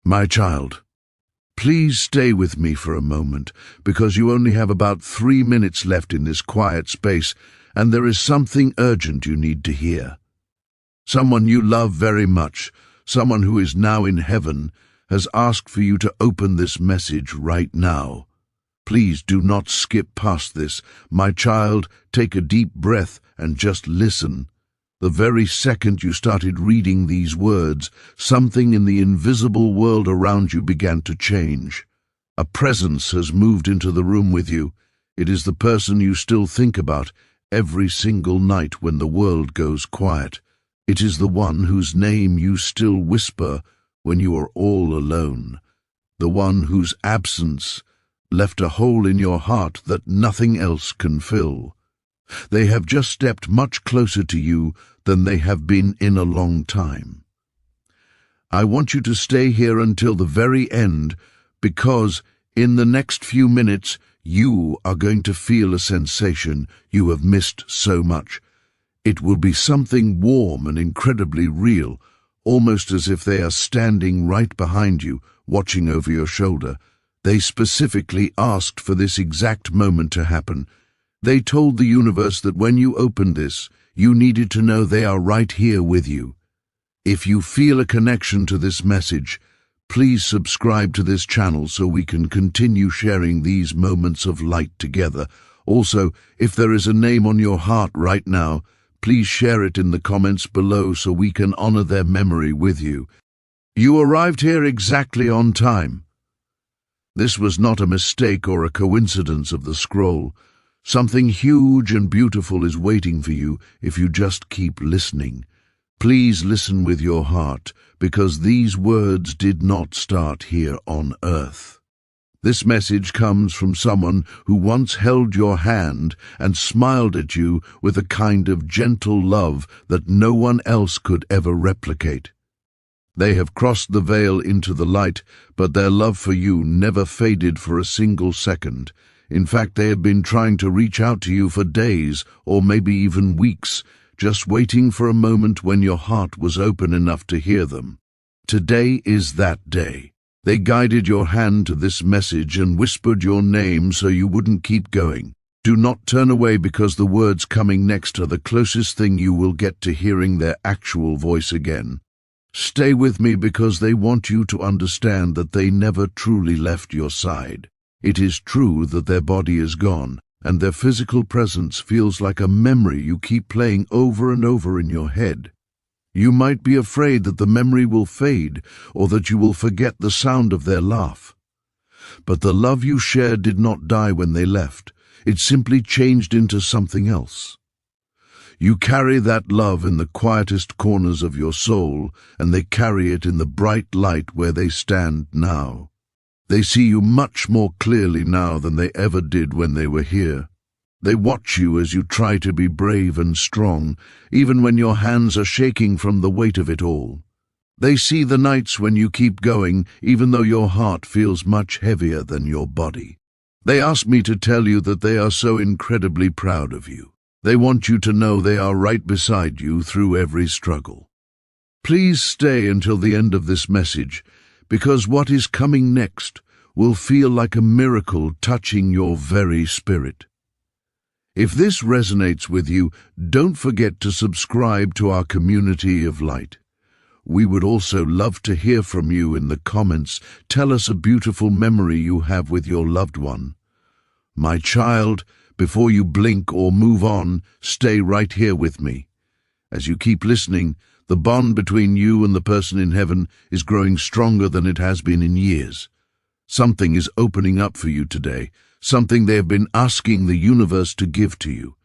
My child, please stay with me for a moment, because you only have about 3 minutes left in this quiet space, and there is something urgent you need to hear. Someone you love very much, someone who is now in heaven, has asked for you to open this message right now. Please do not skip past this. My child, take a deep breath and just listen. The very second you started reading these words, something in the invisible world around you began to change. A presence has moved into the room with you. It is the person you still think about every single night when the world goes quiet. It is the one whose name you still whisper when you are all alone. The one whose absence left a hole in your heart that nothing else can fill. They have just stepped much closer to you than they have been in a long time. I want you to stay here until the very end, because in the next few minutes you are going to feel a sensation you have missed so much. It will be something warm and incredibly real, almost as if they are standing right behind you, watching over your shoulder. They specifically asked for this exact moment to happen. They told the universe that when you opened this, you needed to know they are right here with you. If you feel a connection to this message, please subscribe to this channel so we can continue sharing these moments of light together. Also, if there is a name on your heart right now, please share it in the comments below so we can honor their memory with you. You arrived here exactly on time. This was not a mistake or a coincidence of the scroll. Something huge and beautiful is waiting for you if you just keep listening. Please listen with your heart, because these words did not start here on earth. This message comes from someone who once held your hand and smiled at you with a kind of gentle love that no one else could ever replicate. They have crossed the veil into the light, but their love for you never faded for a single second. In fact, they have been trying to reach out to you for days, or maybe even weeks, just waiting for a moment when your heart was open enough to hear them. Today is that day. They guided your hand to this message and whispered your name so you wouldn't keep going. Do not turn away, because the words coming next are the closest thing you will get to hearing their actual voice again. Stay with me, because they want you to understand that they never truly left your side. It is true that their body is gone, and their physical presence feels like a memory you keep playing over and over in your head. You might be afraid that the memory will fade, or that you will forget the sound of their laugh. But the love you shared did not die when they left. It simply changed into something else. You carry that love in the quietest corners of your soul, and they carry it in the bright light where they stand now. They see you much more clearly now than they ever did when they were here. They watch you as you try to be brave and strong, even when your hands are shaking from the weight of it all. They see the nights when you keep going, even though your heart feels much heavier than your body. They ask me to tell you that they are so incredibly proud of you. They want you to know they are right beside you through every struggle. Please stay until the end of this message, because what is coming next will feel like a miracle touching your very spirit. If this resonates with you, don't forget to subscribe to our community of light. We would also love to hear from you in the comments. Tell us a beautiful memory you have with your loved one. My child, before you blink or move on, stay right here with me. As you keep listening, the bond between you and the person in heaven is growing stronger than it has been in years. Something is opening up for you today, something they have been asking the universe to give to you.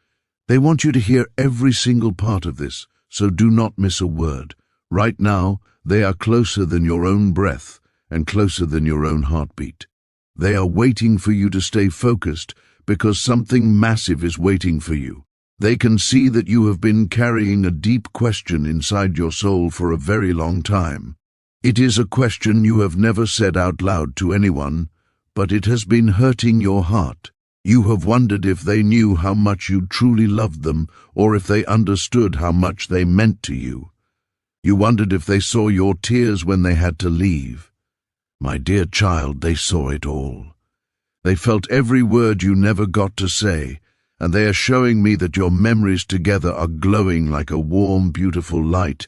They want you to hear every single part of this, so do not miss a word. Right now, they are closer than your own breath and closer than your own heartbeat. They are waiting for you to stay focused, because something massive is waiting for you. They can see that you have been carrying a deep question inside your soul for a very long time. It is a question you have never said out loud to anyone, but it has been hurting your heart. You have wondered if they knew how much you truly loved them, or if they understood how much they meant to you. You wondered if they saw your tears when they had to leave. My dear child, they saw it all. They felt every word you never got to say, and they are showing me that your memories together are glowing like a warm, beautiful light.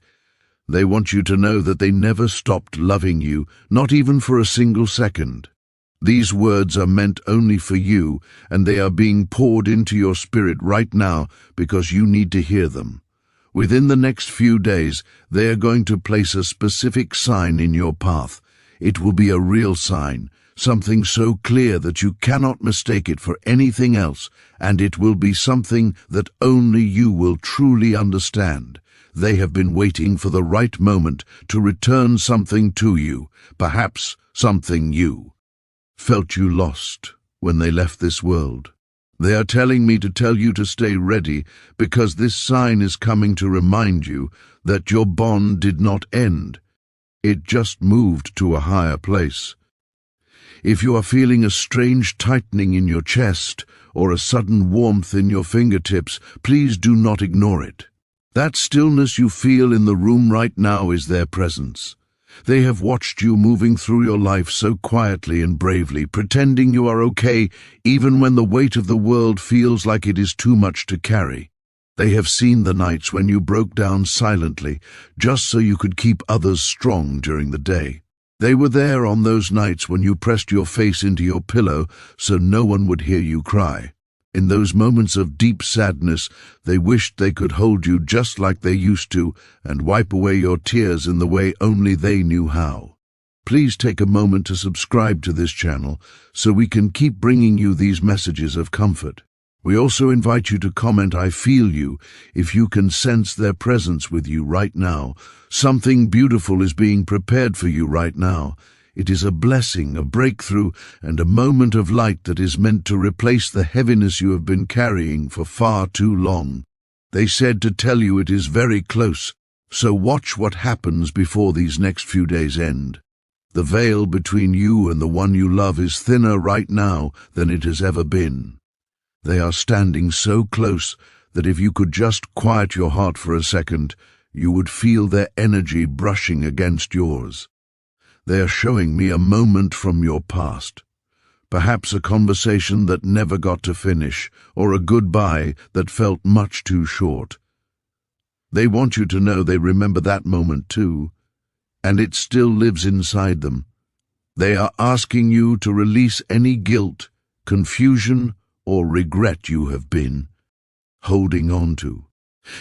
They want you to know that they never stopped loving you, not even for a single second. These words are meant only for you, and they are being poured into your spirit right now because you need to hear them. Within the next few days, they are going to place a specific sign in your path. It will be a real sign, something so clear that you cannot mistake it for anything else, and it will be something that only you will truly understand. They have been waiting for the right moment to return something to you, perhaps something you felt you lost when they left this world. They are telling me to tell you to stay ready because this sign is coming to remind you that your bond did not end. It just moved to a higher place. If you are feeling a strange tightening in your chest or a sudden warmth in your fingertips, please do not ignore it. That stillness you feel in the room right now is their presence. They have watched you moving through your life so quietly and bravely, pretending you are okay even when the weight of the world feels like it is too much to carry. They have seen the nights when you broke down silently, just so you could keep others strong during the day. They were there on those nights when you pressed your face into your pillow so no one would hear you cry. In those moments of deep sadness, they wished they could hold you just like they used to and wipe away your tears in the way only they knew how. Please take a moment to subscribe to this channel so we can keep bringing you these messages of comfort. We also invite you to comment "I feel you" if you can sense their presence with you right now. Something beautiful is being prepared for you right now. It is a blessing, a breakthrough, and a moment of light that is meant to replace the heaviness you have been carrying for far too long. They said to tell you it is very close, so watch what happens before these next few days end. The veil between you and the one you love is thinner right now than it has ever been. They are standing so close that if you could just quiet your heart for a second, you would feel their energy brushing against yours. They are showing me a moment from your past, perhaps a conversation that never got to finish, or a goodbye that felt much too short. They want you to know they remember that moment too, and it still lives inside them. They are asking you to release any guilt, confusion, or regret you have been holding on to.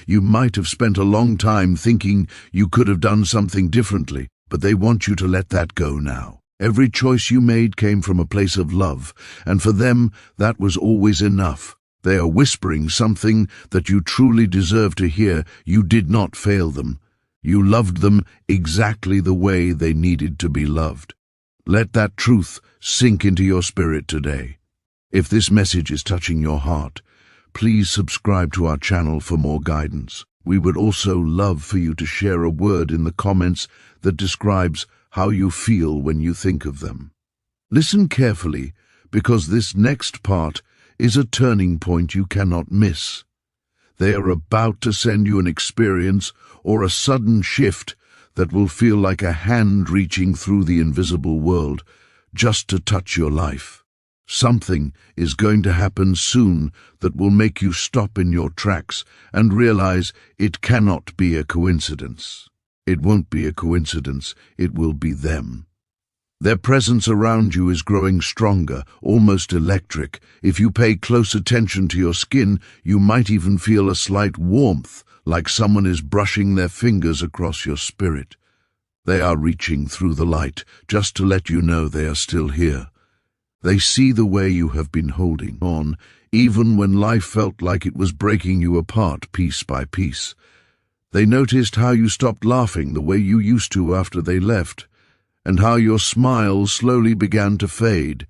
You might have spent a long time thinking you could have done something differently, but they want you to let that go now. Every choice you made came from a place of love, and for them, that was always enough. They are whispering something that you truly deserve to hear. You did not fail them. You loved them exactly the way they needed to be loved. Let that truth sink into your spirit today. If this message is touching your heart, please subscribe to our channel for more guidance. We would also love for you to share a word in the comments that describes how you feel when you think of them. Listen carefully, because this next part is a turning point you cannot miss. They are about to send you an experience or a sudden shift that will feel like a hand reaching through the invisible world just to touch your life. Something is going to happen soon that will make you stop in your tracks and realize it cannot be a coincidence. It won't be a coincidence, it will be them. Their presence around you is growing stronger, almost electric. If you pay close attention to your skin, you might even feel a slight warmth, like someone is brushing their fingers across your spirit. They are reaching through the light, just to let you know they are still here. They see the way you have been holding on, even when life felt like it was breaking you apart piece by piece. They noticed how you stopped laughing the way you used to after they left, and how your smile slowly began to fade.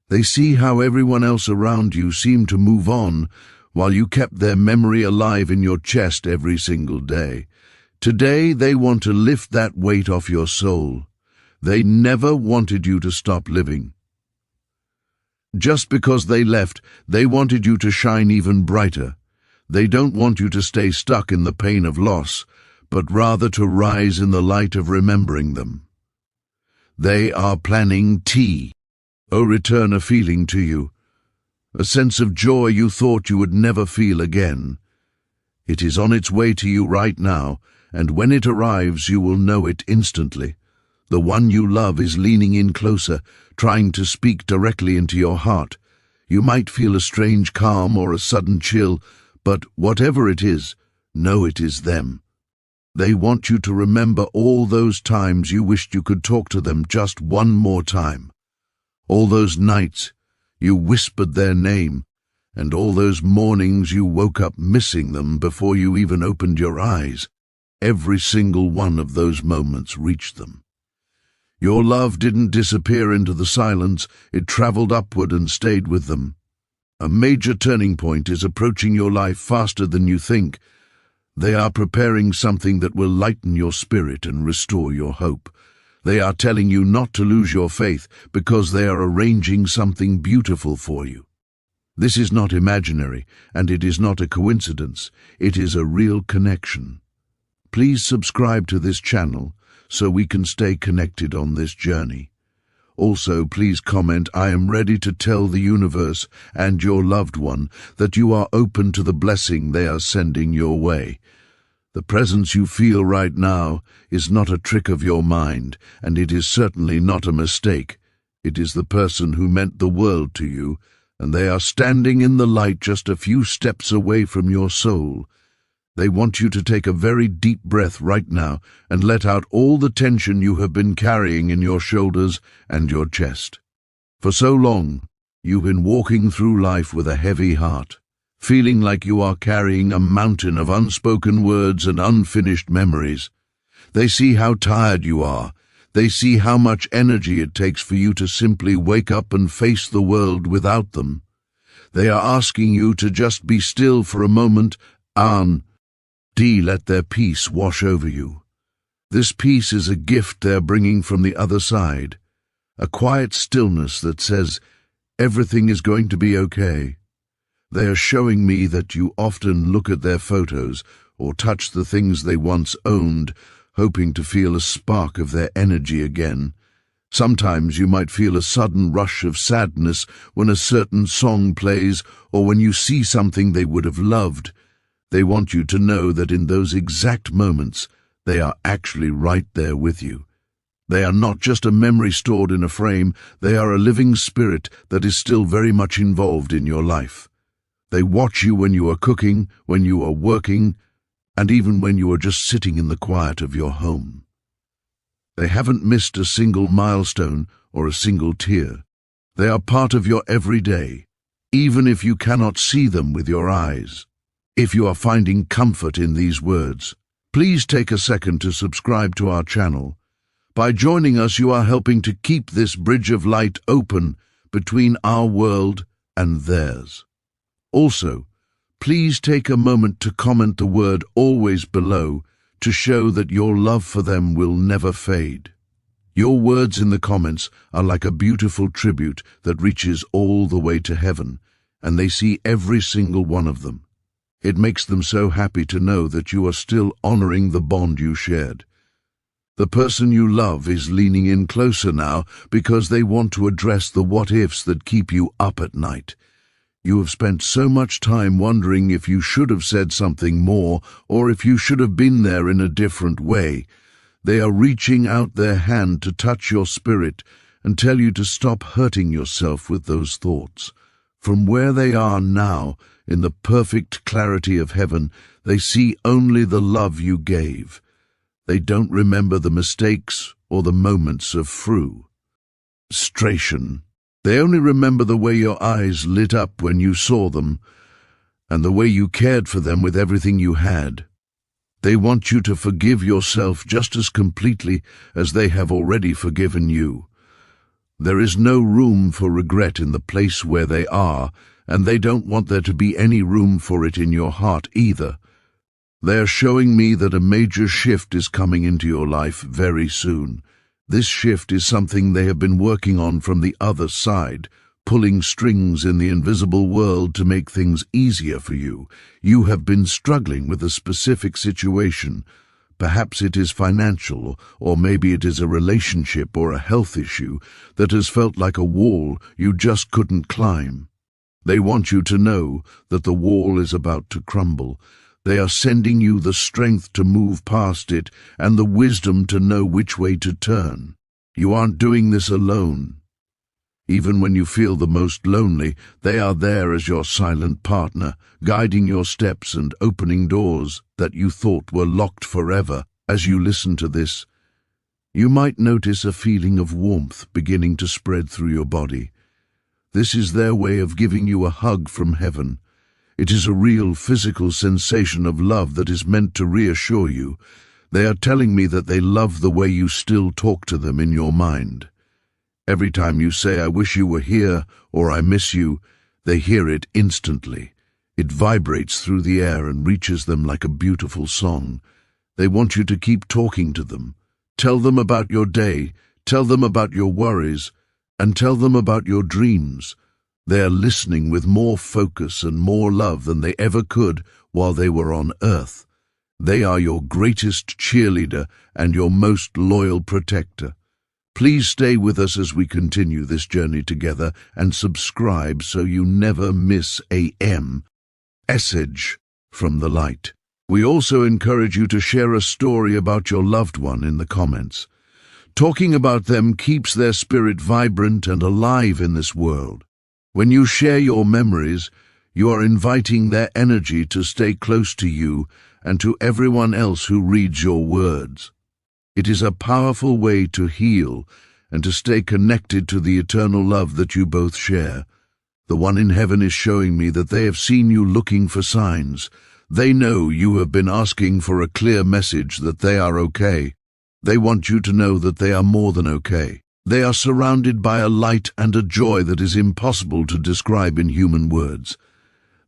They see how everyone else around you seemed to move on, while you kept their memory alive in your chest every single day. Today they want to lift that weight off your soul. They never wanted you to stop living. Just because they left, they wanted you to shine even brighter. They don't want you to stay stuck in the pain of loss, but rather to rise in the light of remembering them. They are planning tea. Oh, return a feeling to you, a sense of joy you thought you would never feel again. It is on its way to you right now, and when it arrives you will know it instantly. The one you love is leaning in closer, trying to speak directly into your heart. You might feel a strange calm or a sudden chill, but whatever it is, know it is them. They want you to remember all those times you wished you could talk to them just one more time. All those nights you whispered their name, and all those mornings you woke up missing them before you even opened your eyes. Every single one of those moments reached them. Your love didn't disappear into the silence, it traveled upward and stayed with them. A major turning point is approaching your life faster than you think. They are preparing something that will lighten your spirit and restore your hope. They are telling you not to lose your faith because they are arranging something beautiful for you. This is not imaginary, and it is not a coincidence. It is a real connection. Please subscribe to this channel so we can stay connected on this journey. Also, please comment, "I am ready to tell the universe and your loved one that you are open to the blessing they are sending your way." The presence you feel right now is not a trick of your mind, and it is certainly not a mistake. It is the person who meant the world to you, and they are standing in the light just a few steps away from your soul. They want you to take a very deep breath right now and let out all the tension you have been carrying in your shoulders and your chest. For so long, you've been walking through life with a heavy heart, feeling like you are carrying a mountain of unspoken words and unfinished memories. They see how tired you are. They see how much energy it takes for you to simply wake up and face the world without them. They are asking you to just be still for a moment and let their peace wash over you. This peace is a gift they're bringing from the other side, a quiet stillness that says, everything is going to be okay. They are showing me that you often look at their photos or touch the things they once owned, hoping to feel a spark of their energy again. Sometimes you might feel a sudden rush of sadness when a certain song plays or when you see something they would have loved. They want you to know that in those exact moments, they are actually right there with you. They are not just a memory stored in a frame, they are a living spirit that is still very much involved in your life. They watch you when you are cooking, when you are working, and even when you are just sitting in the quiet of your home. They haven't missed a single milestone or a single tear. They are part of your everyday, even if you cannot see them with your eyes. If you are finding comfort in these words, please take a second to subscribe to our channel. By joining us, you are helping to keep this bridge of light open between our world and theirs. Also, please take a moment to comment the word "always" below to show that your love for them will never fade. Your words in the comments are like a beautiful tribute that reaches all the way to heaven, and they see every single one of them. It makes them so happy to know that you are still honoring the bond you shared. The person you love is leaning in closer now because they want to address the what-ifs that keep you up at night. You have spent so much time wondering if you should have said something more or if you should have been there in a different way. They are reaching out their hand to touch your spirit and tell you to stop hurting yourself with those thoughts. From where they are now, in the perfect clarity of heaven, they see only the love you gave. They don't remember the mistakes or the moments of frustration. They only remember the way your eyes lit up when you saw them, and the way you cared for them with everything you had. They want you to forgive yourself just as completely as they have already forgiven you. There is no room for regret in the place where they are, and they don't want there to be any room for it in your heart either. They are showing me that a major shift is coming into your life very soon. This shift is something they have been working on from the other side, pulling strings in the invisible world to make things easier for you. You have been struggling with a specific situation, Perhaps it is financial, or maybe it is a relationship or a health issue that has felt like a wall you just couldn't climb. They want you to know that the wall is about to crumble. They are sending you the strength to move past it and the wisdom to know which way to turn. You aren't doing this alone. Even when you feel the most lonely, they are there as your silent partner, guiding your steps and opening doors that you thought were locked forever. As you listen to this, you might notice a feeling of warmth beginning to spread through your body. This is their way of giving you a hug from heaven. It is a real physical sensation of love that is meant to reassure you. They are telling me that they love the way you still talk to them in your mind. Every time you say, "I wish you were here," or "I miss you," they hear it instantly. It vibrates through the air and reaches them like a beautiful song. They want you to keep talking to them. Tell them about your day, tell them about your worries, and tell them about your dreams. They are listening with more focus and more love than they ever could while they were on earth. They are your greatest cheerleader and your most loyal protector. Please stay with us as we continue this journey together and subscribe so you never miss a message from the light. We also encourage you to share a story about your loved one in the comments. Talking about them keeps their spirit vibrant and alive in this world. When you share your memories, you are inviting their energy to stay close to you and to everyone else who reads your words. It is a powerful way to heal and to stay connected to the eternal love that you both share. The one in heaven is showing me that they have seen you looking for signs. They know you have been asking for a clear message that they are okay. They want you to know that they are more than okay. They are surrounded by a light and a joy that is impossible to describe in human words.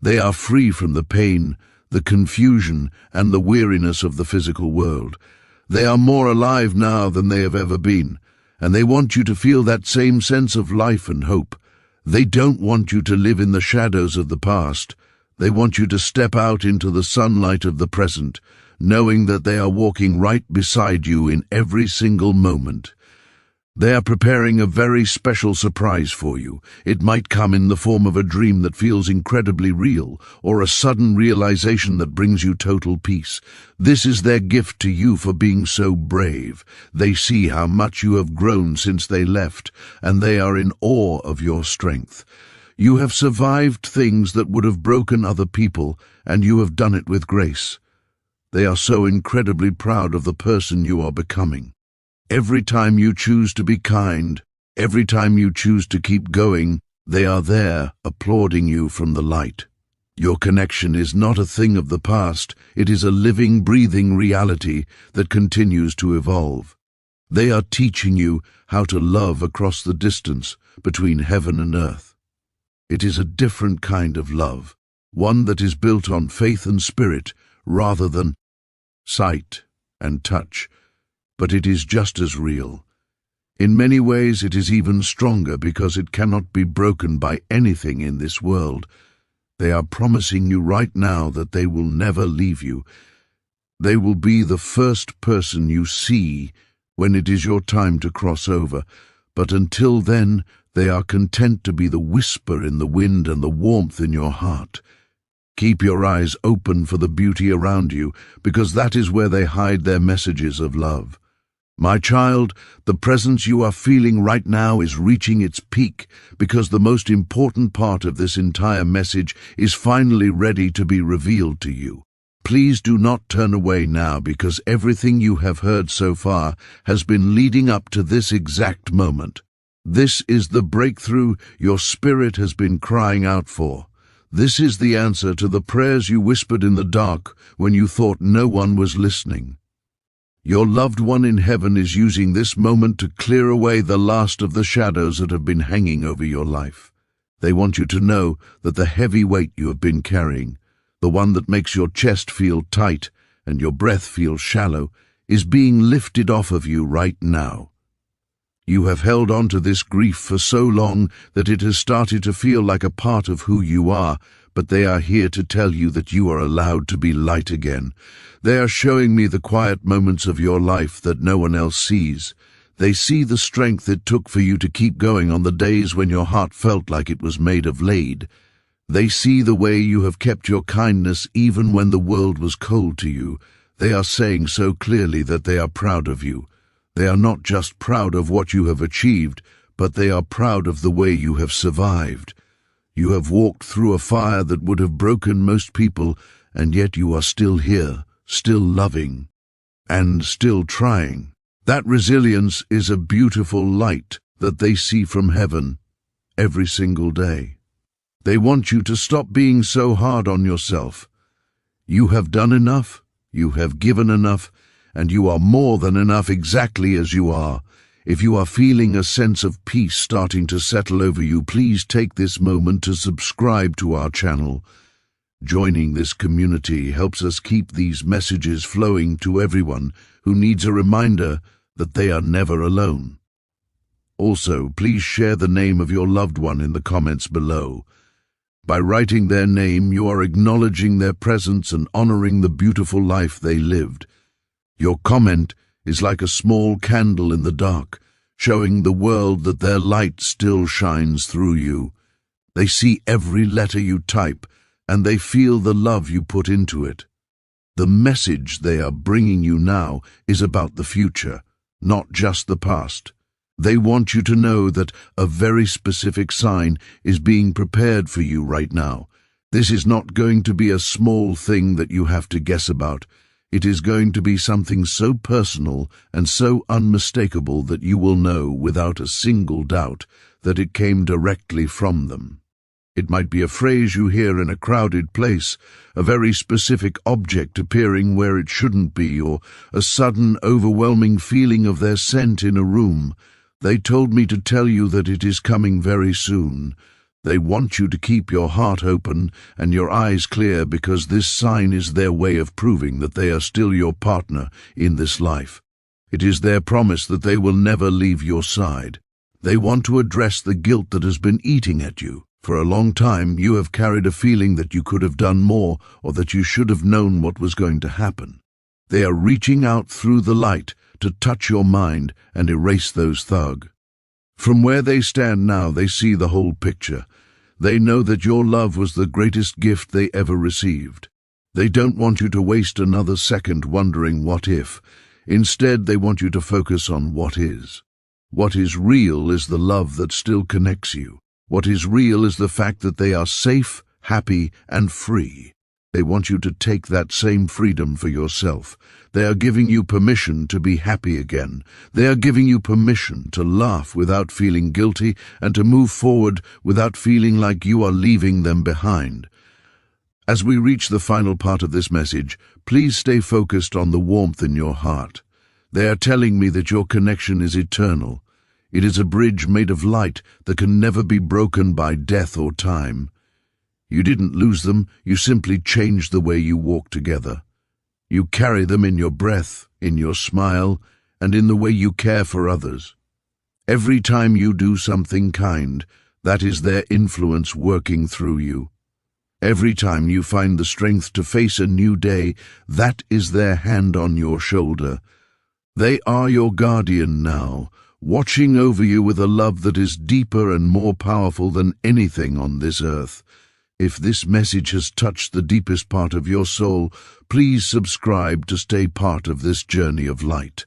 They are free from the pain, the confusion, and the weariness of the physical world. They are more alive now than they have ever been, and they want you to feel that same sense of life and hope. They don't want you to live in the shadows of the past. They want you to step out into the sunlight of the present, knowing that they are walking right beside you in every single moment. They are preparing a very special surprise for you. It might come in the form of a dream that feels incredibly real, or a sudden realization that brings you total peace. This is their gift to you for being so brave. They see how much you have grown since they left, and they are in awe of your strength. You have survived things that would have broken other people, and you have done it with grace. They are so incredibly proud of the person you are becoming. Every time you choose to be kind, every time you choose to keep going, they are there, applauding you from the light. Your connection is not a thing of the past, it is a living, breathing reality that continues to evolve. They are teaching you how to love across the distance between heaven and earth. It is a different kind of love, one that is built on faith and spirit rather than sight and touch. But it is just as real. In many ways it is even stronger because it cannot be broken by anything in this world. They are promising you right now that they will never leave you. They will be the first person you see when it is your time to cross over, but until then they are content to be the whisper in the wind and the warmth in your heart. Keep your eyes open for the beauty around you, because that is where they hide their messages of love. My child, the presence you are feeling right now is reaching its peak because the most important part of this entire message is finally ready to be revealed to you. Please do not turn away now because everything you have heard so far has been leading up to this exact moment. This is the breakthrough your spirit has been crying out for. This is the answer to the prayers you whispered in the dark when you thought no one was listening. Your loved one in heaven is using this moment to clear away the last of the shadows that have been hanging over your life. They want you to know that the heavy weight you have been carrying, the one that makes your chest feel tight and your breath feel shallow, is being lifted off of you right now. You have held on to this grief for so long that it has started to feel like a part of who you are, but they are here to tell you that you are allowed to be light again. They are showing me the quiet moments of your life that no one else sees. They see the strength it took for you to keep going on the days when your heart felt like it was made of lead. They see the way you have kept your kindness even when the world was cold to you. They are saying so clearly that they are proud of you. They are not just proud of what you have achieved, but they are proud of the way you have survived. You have walked through a fire that would have broken most people, and yet you are still here, still loving, and still trying. That resilience is a beautiful light that they see from heaven every single day. They want you to stop being so hard on yourself. You have done enough, you have given enough, and you are more than enough exactly as you are. If you are feeling a sense of peace starting to settle over you, please take this moment to subscribe to our channel. Joining this community helps us keep these messages flowing to everyone who needs a reminder that they are never alone. Also, please share the name of your loved one in the comments below. By writing their name, you are acknowledging their presence and honoring the beautiful life they lived. Your comment is like a small candle in the dark, showing the world that their light still shines through you. They see every letter you type, and they feel the love you put into it. The message they are bringing you now is about the future, not just the past. They want you to know that a very specific sign is being prepared for you right now. This is not going to be a small thing that you have to guess about. It is going to be something so personal and so unmistakable that you will know without a single doubt that it came directly from them. It might be a phrase you hear in a crowded place, a very specific object appearing where it shouldn't be, or a sudden, overwhelming feeling of their scent in a room. They told me to tell you that it is coming very soon. They want you to keep your heart open and your eyes clear, because this sign is their way of proving that they are still your partner in this life. It is their promise that they will never leave your side. They want to address the guilt that has been eating at you. For a long time, you have carried a feeling that you could have done more, or that you should have known what was going to happen. They are reaching out through the light to touch your mind and erase those thugs. From where they stand now, they see the whole picture. They know that your love was the greatest gift they ever received. They don't want you to waste another second wondering what if. Instead, they want you to focus on what is. What is real is the love that still connects you. What is real is the fact that they are safe, happy, and free. They want you to take that same freedom for yourself. They are giving you permission to be happy again. They are giving you permission to laugh without feeling guilty and to move forward without feeling like you are leaving them behind. As we reach the final part of this message, please stay focused on the warmth in your heart. They are telling me that your connection is eternal. It is a bridge made of light that can never be broken by death or time. You didn't lose them, you simply changed the way you walk together. You carry them in your breath, in your smile, and in the way you care for others. Every time you do something kind, that is their influence working through you. Every time you find the strength to face a new day, that is their hand on your shoulder. They are your guardian now, watching over you with a love that is deeper and more powerful than anything on this earth. If this message has touched the deepest part of your soul, please subscribe to stay part of this journey of light.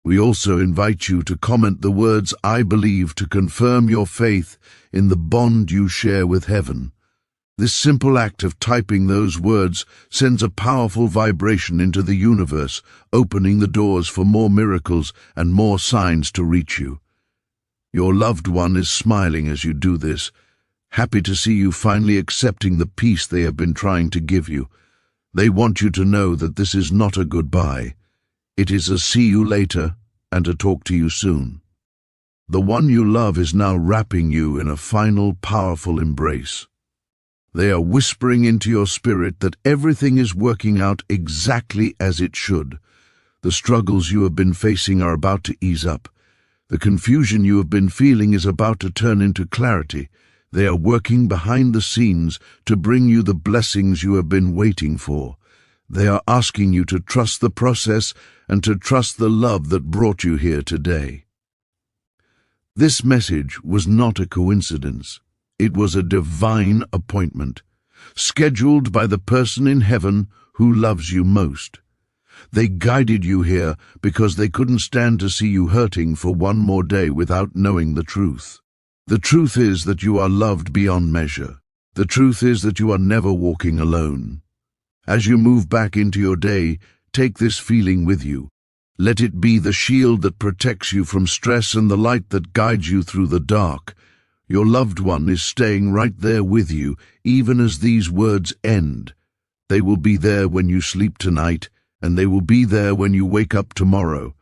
We also invite you to comment the words "I believe" to confirm your faith in the bond you share with heaven. This simple act of typing those words sends a powerful vibration into the universe, opening the doors for more miracles and more signs to reach you. Your loved one is smiling as you do this, happy to see you finally accepting the peace they have been trying to give you. They want you to know that this is not a goodbye. It is a see you later and a talk to you soon. The one you love is now wrapping you in a final, powerful embrace. They are whispering into your spirit that everything is working out exactly as it should. The struggles you have been facing are about to ease up. The confusion you have been feeling is about to turn into clarity. They are working behind the scenes to bring you the blessings you have been waiting for. They are asking you to trust the process and to trust the love that brought you here today. This message was not a coincidence. It was a divine appointment, scheduled by the person in heaven who loves you most. They guided you here because they couldn't stand to see you hurting for one more day without knowing the truth. The truth is that you are loved beyond measure. The truth is that you are never walking alone. As you move back into your day, take this feeling with you. Let it be the shield that protects you from stress and the light that guides you through the dark. Your loved one is staying right there with you, even as these words end. They will be there when you sleep tonight, and they will be there when you wake up tomorrow.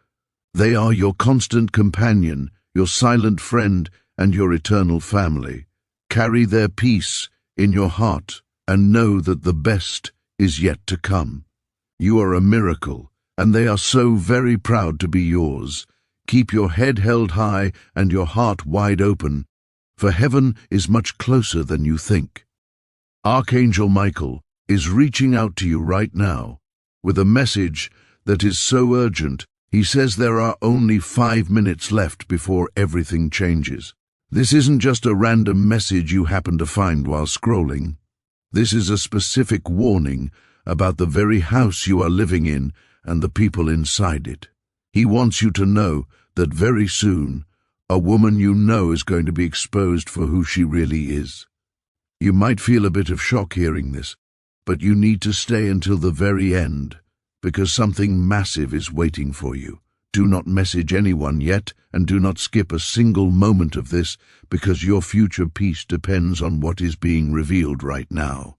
They are your constant companion, your silent friend, and your eternal family. Carry their peace in your heart and know that the best is yet to come. You are a miracle, and they are so very proud to be yours. Keep your head held high and your heart wide open, for heaven is much closer than you think. Archangel Michael is reaching out to you right now with a message that is so urgent. He says there are only 5 minutes left before everything changes. This isn't just a random message you happen to find while scrolling. This is a specific warning about the very house you are living in and the people inside it. He wants you to know that very soon, a woman you know is going to be exposed for who she really is. You might feel a bit of shock hearing this, but you need to stay until the very end, because something massive is waiting for you. Do not message anyone yet, and do not skip a single moment of this, because your future peace depends on what is being revealed right now.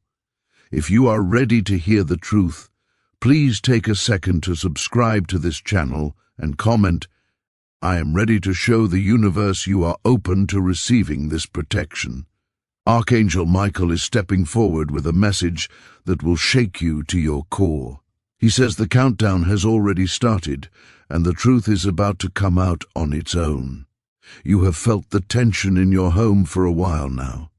If you are ready to hear the truth, please take a second to subscribe to this channel and comment, "I am ready to show the universe you are open to receiving this protection." Archangel Michael is stepping forward with a message that will shake you to your core. He says the countdown has already started, and the truth is about to come out on its own. You have felt the tension in your home for a while now.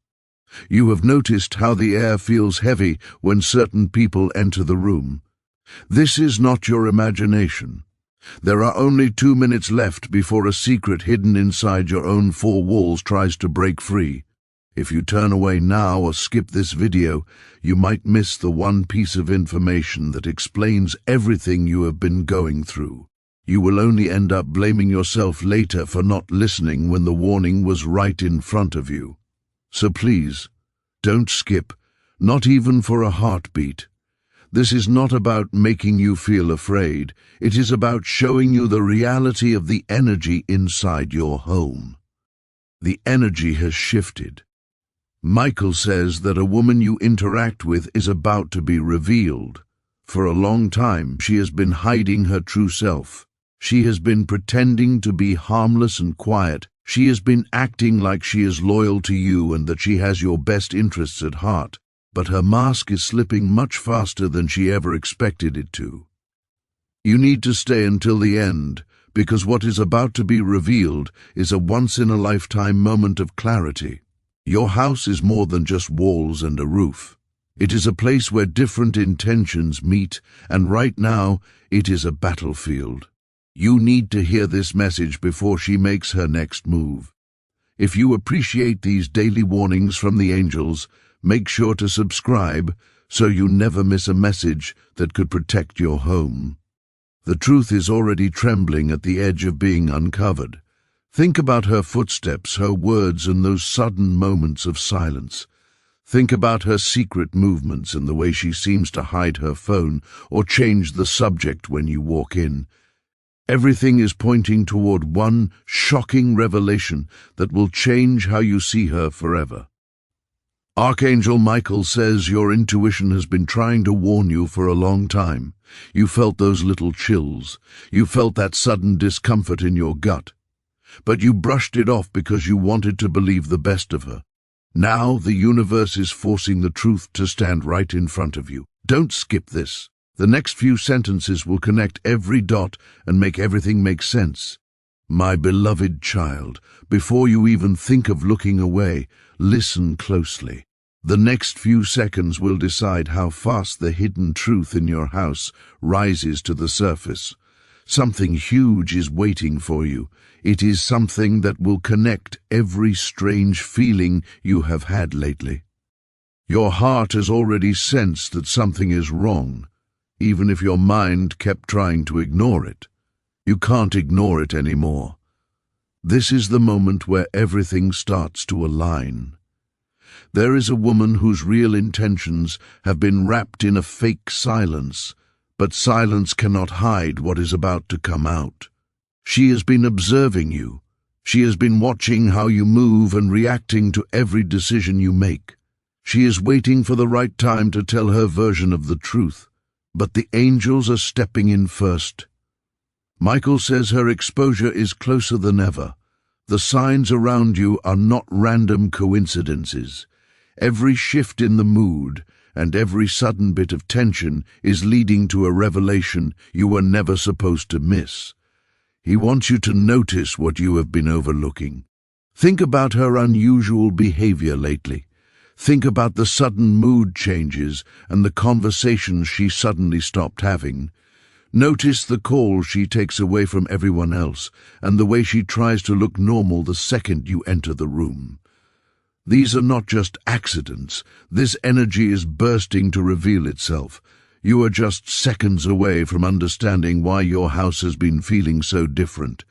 You have noticed how the air feels heavy when certain people enter the room. This is not your imagination. There are only 2 minutes left before a secret hidden inside your own 4 walls tries to break free. If you turn away now or skip this video, you might miss the one piece of information that explains everything you have been going through. You will only end up blaming yourself later for not listening when the warning was right in front of you. So please, don't skip, not even for a heartbeat. This is not about making you feel afraid. It is about showing you the reality of the energy inside your home. The energy has shifted. Michael says that a woman you interact with is about to be revealed. For a long time, she has been hiding her true self. She has been pretending to be harmless and quiet. She has been acting like she is loyal to you and that she has your best interests at heart. But her mask is slipping much faster than she ever expected it to. You need to stay until the end, because what is about to be revealed is a once-in-a-lifetime moment of clarity. Your house is more than just walls and a roof. It is a place where different intentions meet, and right now, it is a battlefield. You need to hear this message before she makes her next move. If you appreciate these daily warnings from the angels, make sure to subscribe so you never miss a message that could protect your home. The truth is already trembling at the edge of being uncovered. Think about her footsteps, her words, and those sudden moments of silence. Think about her secret movements and the way she seems to hide her phone or change the subject when you walk in. Everything is pointing toward one shocking revelation that will change how you see her forever. Archangel Michael says your intuition has been trying to warn you for a long time. You felt those little chills. You felt that sudden discomfort in your gut. But you brushed it off because you wanted to believe the best of her. Now the universe is forcing the truth to stand right in front of you. Don't skip this. The next few sentences will connect every dot and make everything make sense. My beloved child, before you even think of looking away, listen closely. The next few seconds will decide how fast the hidden truth in your house rises to the surface. Something huge is waiting for you. It is something that will connect every strange feeling you have had lately. Your heart has already sensed that something is wrong, even if your mind kept trying to ignore it. You can't ignore it anymore. This is the moment where everything starts to align. There is a woman whose real intentions have been wrapped in a fake silence, but silence cannot hide what is about to come out. She has been observing you. She has been watching how you move and reacting to every decision you make. She is waiting for the right time to tell her version of the truth, but the angels are stepping in first. Michael says her exposure is closer than ever. The signs around you are not random coincidences. Every shift in the mood and every sudden bit of tension is leading to a revelation you were never supposed to miss. He wants you to notice what you have been overlooking. Think about her unusual behavior lately. Think about the sudden mood changes and the conversations she suddenly stopped having. Notice the calls she takes away from everyone else and the way she tries to look normal the second you enter the room. These are not just accidents. This energy is bursting to reveal itself. You are just seconds away from understanding why your house has been feeling so different.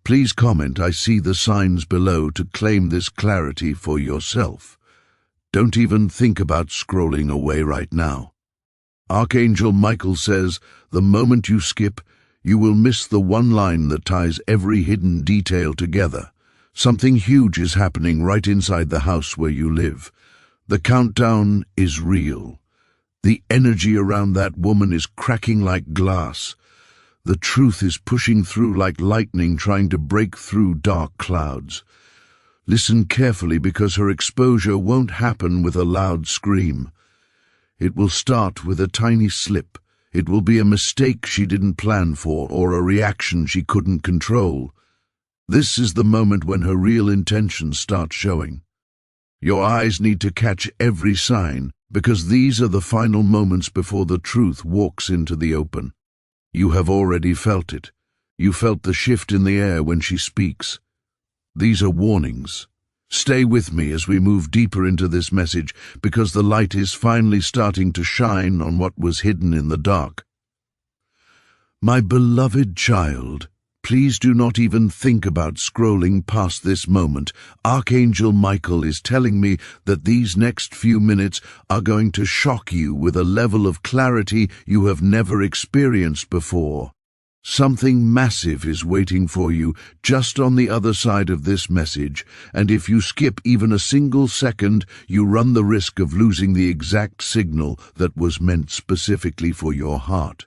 Please comment "I see the signs" below to claim this clarity for yourself. Don't even think about scrolling away right now. Archangel Michael says, the moment you skip, you will miss the one line that ties every hidden detail together. Something huge is happening right inside the house where you live. The countdown is real. The energy around that woman is cracking like glass. The truth is pushing through like lightning, trying to break through dark clouds. Listen carefully, because her exposure won't happen with a loud scream. It will start with a tiny slip. It will be a mistake she didn't plan for, or a reaction she couldn't control. This is the moment when her real intentions start showing. Your eyes need to catch every sign, because these are the final moments before the truth walks into the open. You have already felt it. You felt the shift in the air when she speaks. These are warnings. Stay with me as we move deeper into this message, because the light is finally starting to shine on what was hidden in the dark. My beloved child, please do not even think about scrolling past this moment. Archangel Michael is telling me that these next few minutes are going to shock you with a level of clarity you have never experienced before. Something massive is waiting for you just on the other side of this message, and if you skip even a single second, you run the risk of losing the exact signal that was meant specifically for your heart.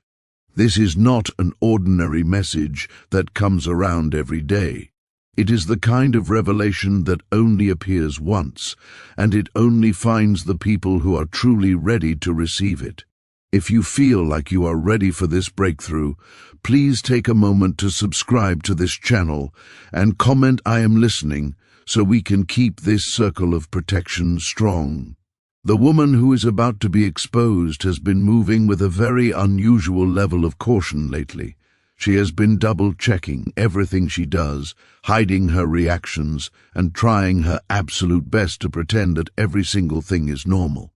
This is not an ordinary message that comes around every day. It is the kind of revelation that only appears once, and it only finds the people who are truly ready to receive it. If you feel like you are ready for this breakthrough, please take a moment to subscribe to this channel and comment "I am listening" so we can keep this circle of protection strong. The woman who is about to be exposed has been moving with a very unusual level of caution lately. She has been double-checking everything she does, hiding her reactions, and trying her absolute best to pretend that every single thing is normal.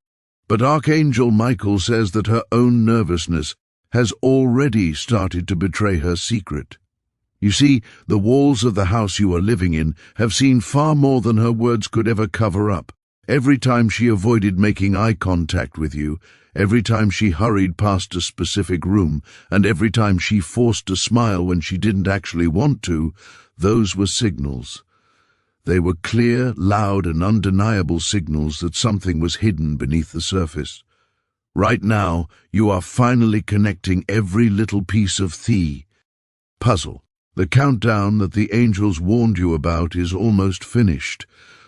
But Archangel Michael says that her own nervousness has already started to betray her secret. You see, the walls of the house you are living in have seen far more than her words could ever cover up. Every time she avoided making eye contact with you, every time she hurried past a specific room, and every time she forced a smile when she didn't actually want to, those were signals. They were clear, loud, and undeniable signals that something was hidden beneath the surface. Right now, you are finally connecting every little piece of the puzzle. The countdown that the angels warned you about is almost finished.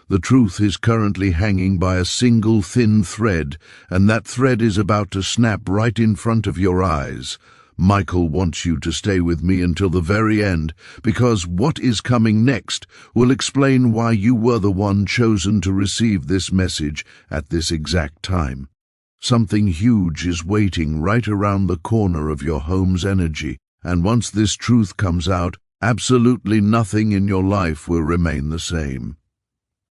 The truth is currently hanging by a single thin thread, and that thread is about to snap right in front of your eyes. Michael wants you to stay with me until the very end, because what is coming next will explain why you were the one chosen to receive this message at this exact time. Something huge is waiting right around the corner of your home's energy, and once this truth comes out, absolutely nothing in your life will remain the same.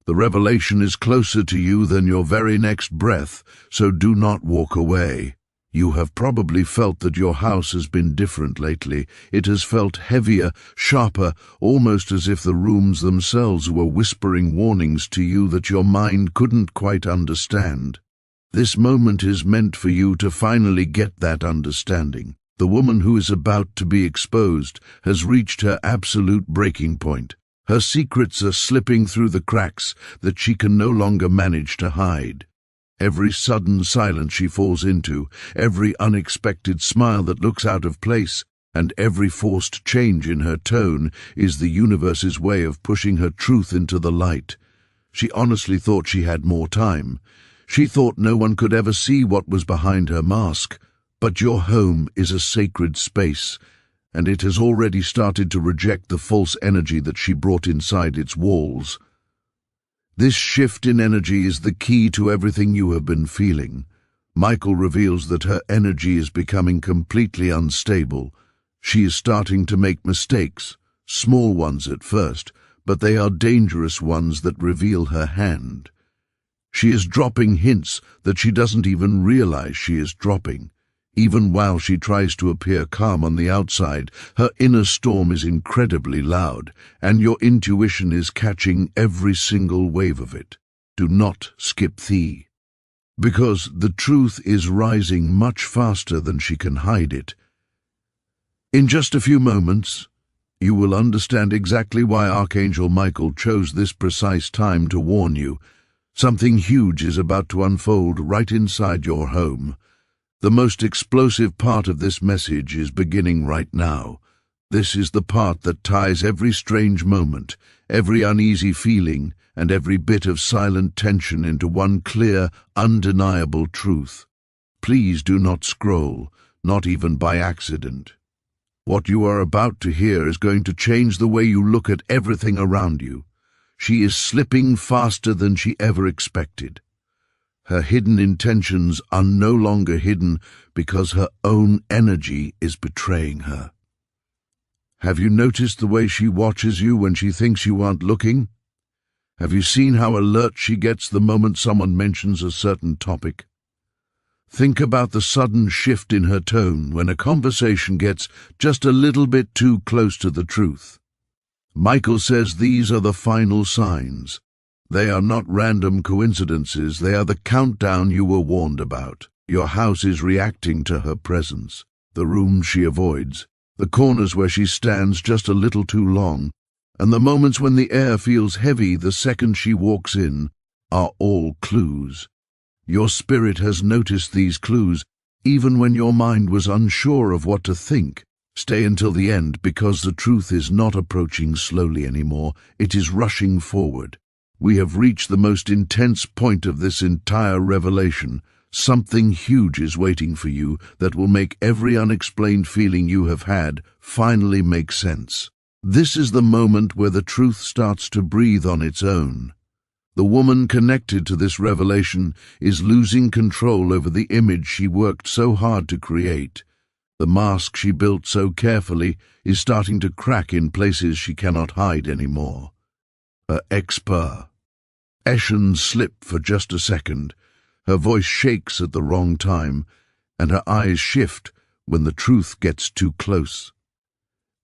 The revelation is closer to you than your very next breath, so do not walk away. You have probably felt that your house has been different lately. It has felt heavier, sharper, almost as if the rooms themselves were whispering warnings to you that your mind couldn't quite understand. This moment is meant for you to finally get that understanding. The woman who is about to be exposed has reached her absolute breaking point. Her secrets are slipping through the cracks that she can no longer manage to hide. Every sudden silence she falls into, every unexpected smile that looks out of place, and every forced change in her tone is the universe's way of pushing her truth into the light. She honestly thought she had more time. She thought no one could ever see what was behind her mask. But your home is a sacred space, and it has already started to reject the false energy that she brought inside its walls. This shift in energy is the key to everything you have been feeling. Michael reveals that her energy is becoming completely unstable. She is starting to make mistakes, small ones at first, but they are dangerous ones that reveal her hand. She is dropping hints that she doesn't even realize she is dropping. Even while she tries to appear calm on the outside, her inner storm is incredibly loud, and your intuition is catching every single wave of it. Do not skip the, because the truth is rising much faster than she can hide it. In just a few moments, you will understand exactly why Archangel Michael chose this precise time to warn you. Something huge is about to unfold right inside your home. The most explosive part of this message is beginning right now. This is the part that ties every strange moment, every uneasy feeling, and every bit of silent tension into one clear, undeniable truth. Please do not scroll, not even by accident. What you are about to hear is going to change the way you look at everything around you. She is slipping faster than she ever expected. Her hidden intentions are no longer hidden because her own energy is betraying her. Have you noticed the way she watches you when she thinks you aren't looking? Have you seen how alert she gets the moment someone mentions a certain topic? Think about the sudden shift in her tone when a conversation gets just a little bit too close to the truth. Michael says these are the final signs. They are not random coincidences, they are the countdown you were warned about. Your house is reacting to her presence, the rooms she avoids, the corners where she stands just a little too long, and the moments when the air feels heavy the second she walks in, are all clues. Your spirit has noticed these clues, even when your mind was unsure of what to think. Stay until the end, because the truth is not approaching slowly anymore, it is rushing forward. We have reached the most intense point of this entire revelation. Something huge is waiting for you that will make every unexplained feeling you have had finally make sense. This is the moment where the truth starts to breathe on its own. The woman connected to this revelation is losing control over the image she worked so hard to create. The mask she built so carefully is starting to crack in places she cannot hide anymore. Her expressions slip for just a second, her voice shakes at the wrong time, and her eyes shift when the truth gets too close.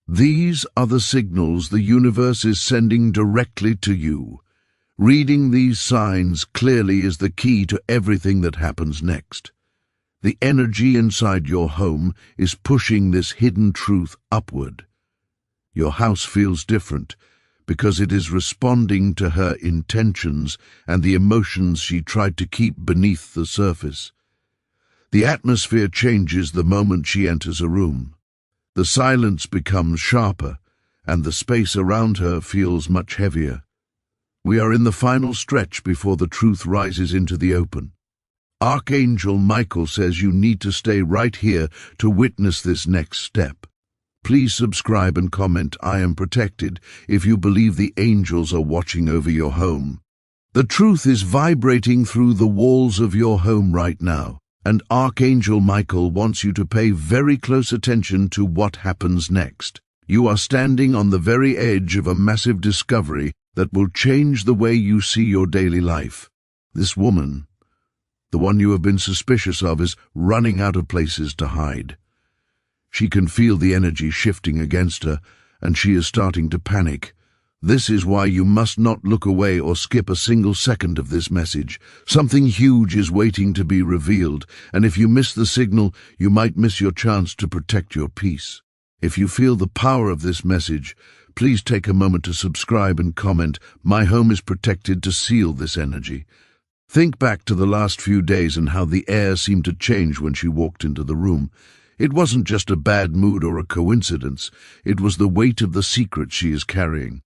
These are the signals the universe is sending directly to you. Reading these signs clearly is the key to everything that happens next. The energy inside your home is pushing this hidden truth upward. Your house feels different because it is responding to her intentions and the emotions she tried to keep beneath the surface. The atmosphere changes the moment she enters a room. The silence becomes sharper, and the space around her feels much heavier. We are in the final stretch before the truth rises into the open. Archangel Michael says you need to stay right here to witness this next step. Please subscribe and comment "I am protected" if you believe the angels are watching over your home. The truth is vibrating through the walls of your home right now, and Archangel Michael wants you to pay very close attention to what happens next. You are standing on the very edge of a massive discovery that will change the way you see your daily life. This woman, the one you have been suspicious of, is running out of places to hide. She can feel the energy shifting against her, and she is starting to panic. This is why you must not look away or skip a single second of this message. Something huge is waiting to be revealed, and if you miss the signal, you might miss your chance to protect your peace. If you feel the power of this message, please take a moment to subscribe and comment "My home is protected" to seal this energy. Think back to the last few days and how the air seemed to change when she walked into the room. It wasn't just a bad mood or a coincidence. It was the weight of the secret she is carrying.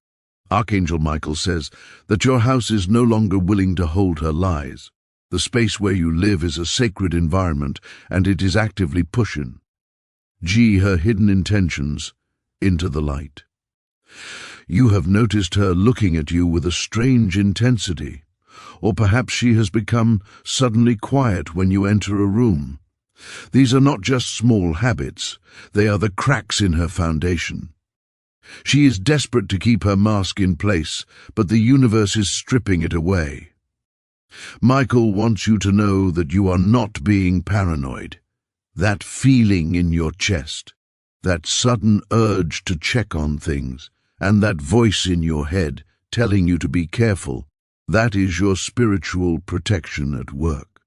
Archangel Michael says that your house is no longer willing to hold her lies. The space where you live is a sacred environment, and it is actively pushing her hidden intentions into the light. You have noticed her looking at you with a strange intensity, or perhaps she has become suddenly quiet when you enter a room. These are not just small habits, they are the cracks in her foundation. She is desperate to keep her mask in place, but the universe is stripping it away. Michael wants you to know that you are not being paranoid. That feeling in your chest, that sudden urge to check on things, and that voice in your head telling you to be careful, that is your spiritual protection at work.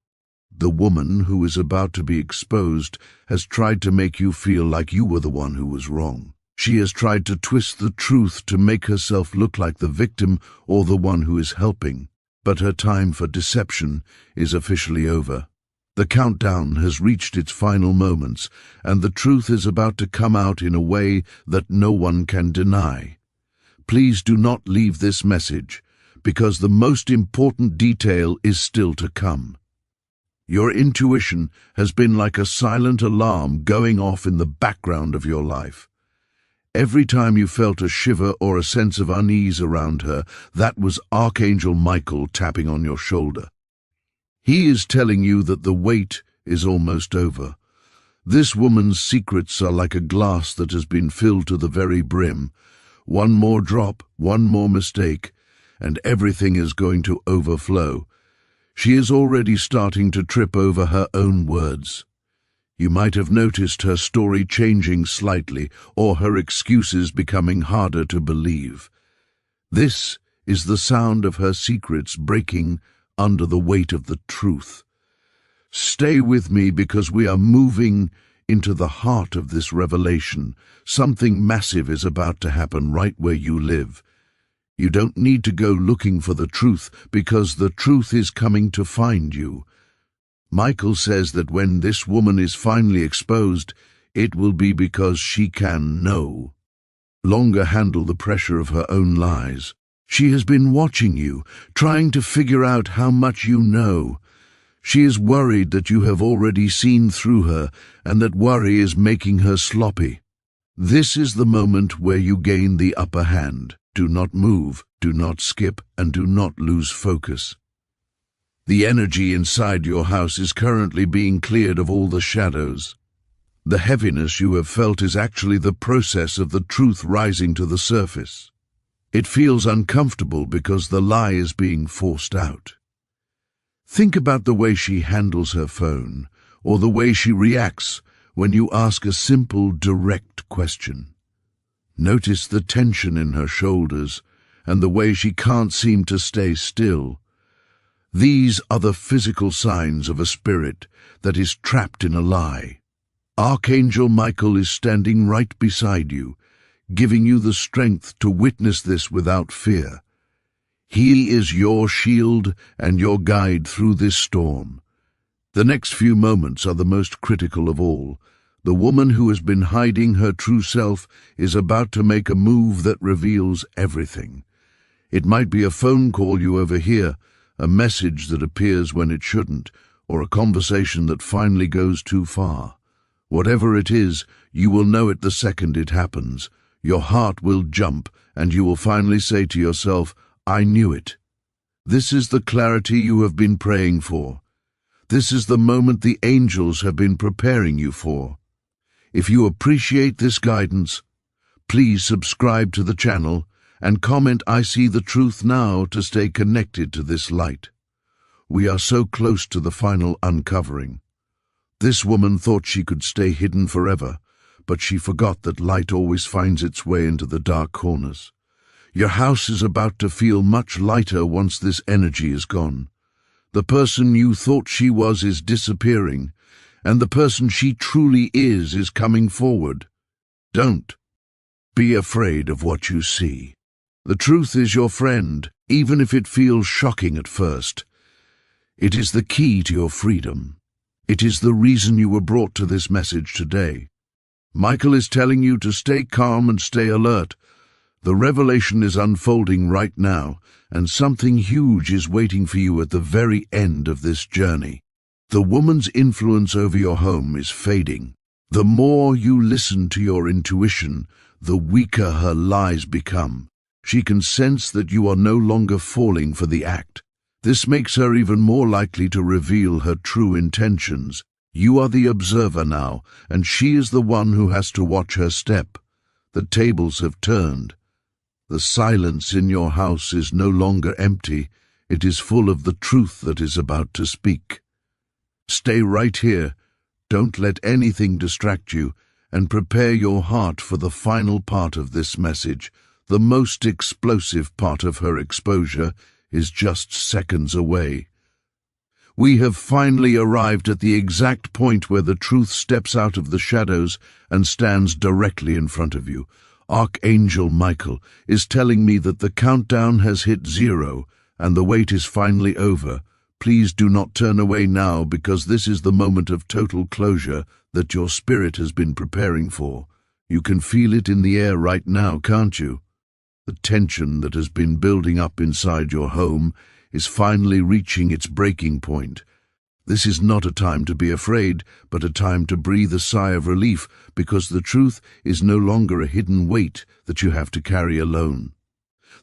The woman who is about to be exposed has tried to make you feel like you were the one who was wrong. She has tried to twist the truth to make herself look like the victim or the one who is helping. But her time for deception is officially over. The countdown has reached its final moments, and the truth is about to come out in a way that no one can deny. Please do not leave this message, because the most important detail is still to come. Your intuition has been like a silent alarm going off in the background of your life. Every time you felt a shiver or a sense of unease around her, that was Archangel Michael tapping on your shoulder. He is telling you that the wait is almost over. This woman's secrets are like a glass that has been filled to the very brim. One more drop, one more mistake, and everything is going to overflow. She is already starting to trip over her own words. You might have noticed her story changing slightly, or her excuses becoming harder to believe. This is the sound of her secrets breaking under the weight of the truth. Stay with me, because we are moving into the heart of this revelation. Something massive is about to happen right where you live. You don't need to go looking for the truth, because the truth is coming to find you. Michael says that when this woman is finally exposed, it will be because she can no longer handle the pressure of her own lies. She has been watching you, trying to figure out how much you know. She is worried that you have already seen through her, and that worry is making her sloppy. This is the moment where you gain the upper hand. Do not move, do not skip, and do not lose focus. The energy inside your house is currently being cleared of all the shadows. The heaviness you have felt is actually the process of the truth rising to the surface. It feels uncomfortable because the lie is being forced out. Think about the way she handles her phone, or the way she reacts when you ask a simple, direct question. Notice the tension in her shoulders and the way she can't seem to stay still. These are the physical signs of a spirit that is trapped in a lie. Archangel Michael is standing right beside you, giving you the strength to witness this without fear. He is your shield and your guide through this storm. The next few moments are the most critical of all. The woman who has been hiding her true self is about to make a move that reveals everything. It might be a phone call you overhear, a message that appears when it shouldn't, or a conversation that finally goes too far. Whatever it is, you will know it the second it happens. Your heart will jump, and you will finally say to yourself, "I knew it." This is the clarity you have been praying for. This is the moment the angels have been preparing you for. If you appreciate this guidance, please subscribe to the channel and comment "I see the truth now" to stay connected to this light. We are so close to the final uncovering. This woman thought she could stay hidden forever, but she forgot that light always finds its way into the dark corners. Your house is about to feel much lighter once this energy is gone. The person you thought she was is disappearing, and the person she truly is coming forward. Don't be afraid of what you see. The truth is your friend, even if it feels shocking at first. It is the key to your freedom. It is the reason you were brought to this message today. Michael is telling you to stay calm and stay alert. The revelation is unfolding right now, and something huge is waiting for you at the very end of this journey. The woman's influence over your home is fading. The more you listen to your intuition, the weaker her lies become. She can sense that you are no longer falling for the act. This makes her even more likely to reveal her true intentions. You are the observer now, and she is the one who has to watch her step. The tables have turned. The silence in your house is no longer empty. It is full of the truth that is about to speak. Stay right here. Don't let anything distract you, and prepare your heart for the final part of this message. The most explosive part of her exposure is just seconds away. We have finally arrived at the exact point where the truth steps out of the shadows and stands directly in front of you. Archangel Michael is telling me that the countdown has hit 0 and the wait is finally over. Please do not turn away now, because this is the moment of total closure that your spirit has been preparing for. You can feel it in the air right now, can't you? The tension that has been building up inside your home is finally reaching its breaking point. This is not a time to be afraid, but a time to breathe a sigh of relief, because the truth is no longer a hidden weight that you have to carry alone.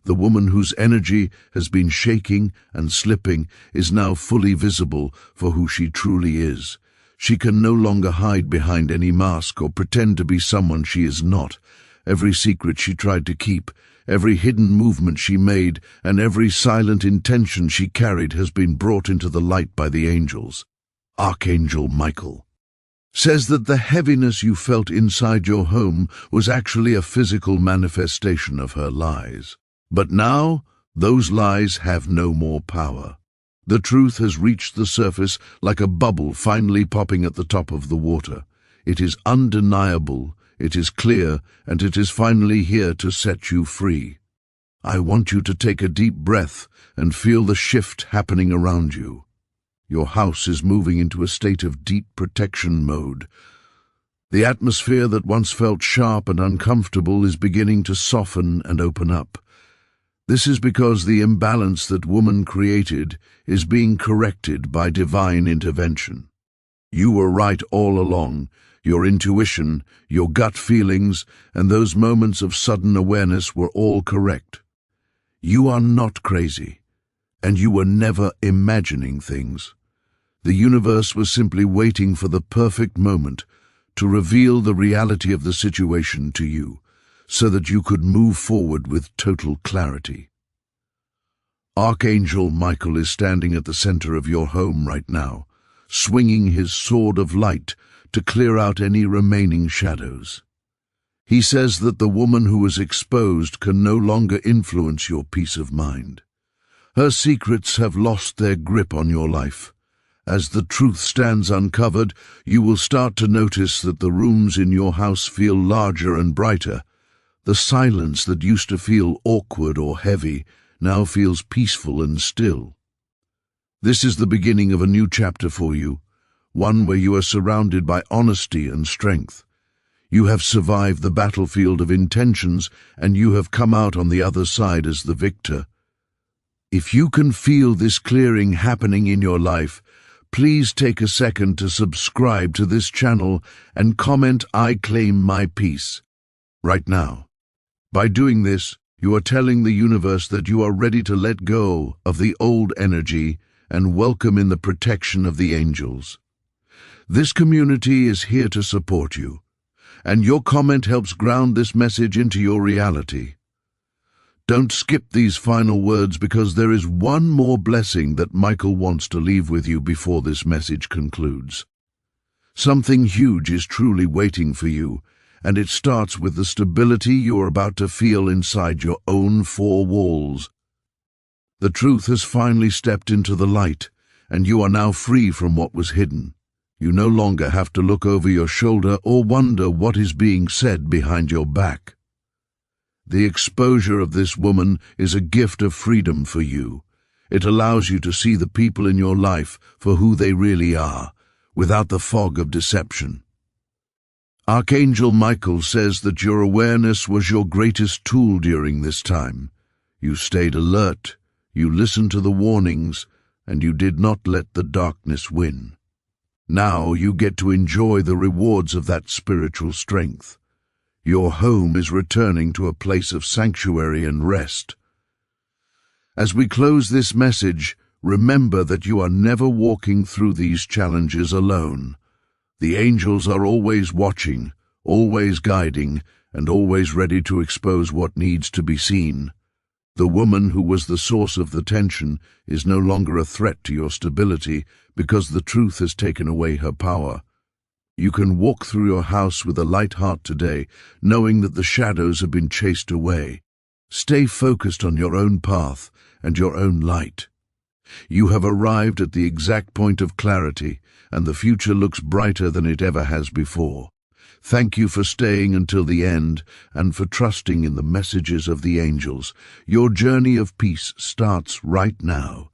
The woman whose energy has been shaking and slipping is now fully visible for who she truly is. She can no longer hide behind any mask or pretend to be someone she is not. Every secret she tried to keep, every hidden movement she made, and every silent intention she carried has been brought into the light by the angels. Archangel Michael says that the heaviness you felt inside your home was actually a physical manifestation of her lies. But now, those lies have no more power. The truth has reached the surface like a bubble finally popping at the top of the water. It is undeniable. It is clear, and it is finally here to set you free. I want you to take a deep breath and feel the shift happening around you. Your house is moving into a state of deep protection mode. The atmosphere that once felt sharp and uncomfortable is beginning to soften and open up. This is because the imbalance that woman created is being corrected by divine intervention. You were right all along. Your intuition, your gut feelings, and those moments of sudden awareness were all correct. You are not crazy, and you were never imagining things. The universe was simply waiting for the perfect moment to reveal the reality of the situation to you, so that you could move forward with total clarity. Archangel Michael is standing at the center of your home right now, swinging his sword of light to clear out any remaining shadows. He says that the woman who was exposed can no longer influence your peace of mind. Her secrets have lost their grip on your life. As the truth stands uncovered, you will start to notice that the rooms in your house feel larger and brighter. The silence that used to feel awkward or heavy now feels peaceful and still. This is the beginning of a new chapter for you, one where you are surrounded by honesty and strength. You have survived the battlefield of intentions, and you have come out on the other side as the victor. If you can feel this clearing happening in your life, please take a second to subscribe to this channel and comment "I claim my peace" right now. By doing this, you are telling the universe that you are ready to let go of the old energy and welcome in the protection of the angels. This community is here to support you, and your comment helps ground this message into your reality. Don't skip these final words, because there is one more blessing that Michael wants to leave with you before this message concludes. Something huge is truly waiting for you, and it starts with the stability you are about to feel inside your own four walls. The truth has finally stepped into the light, and you are now free from what was hidden. You no longer have to look over your shoulder or wonder what is being said behind your back. The exposure of this woman is a gift of freedom for you. It allows you to see the people in your life for who they really are, without the fog of deception. Archangel Michael says that your awareness was your greatest tool during this time. You stayed alert, you listened to the warnings, and you did not let the darkness win. Now you get to enjoy the rewards of that spiritual strength. Your home is returning to a place of sanctuary and rest. As we close this message, remember that you are never walking through these challenges alone. The angels are always watching, always guiding, and always ready to expose what needs to be seen. The woman who was the source of the tension is no longer a threat to your stability, because the truth has taken away her power. You can walk through your house with a light heart today, knowing that the shadows have been chased away. Stay focused on your own path and your own light. You have arrived at the exact point of clarity, and the future looks brighter than it ever has before. Thank you for staying until the end and for trusting in the messages of the angels. Your journey of peace starts right now.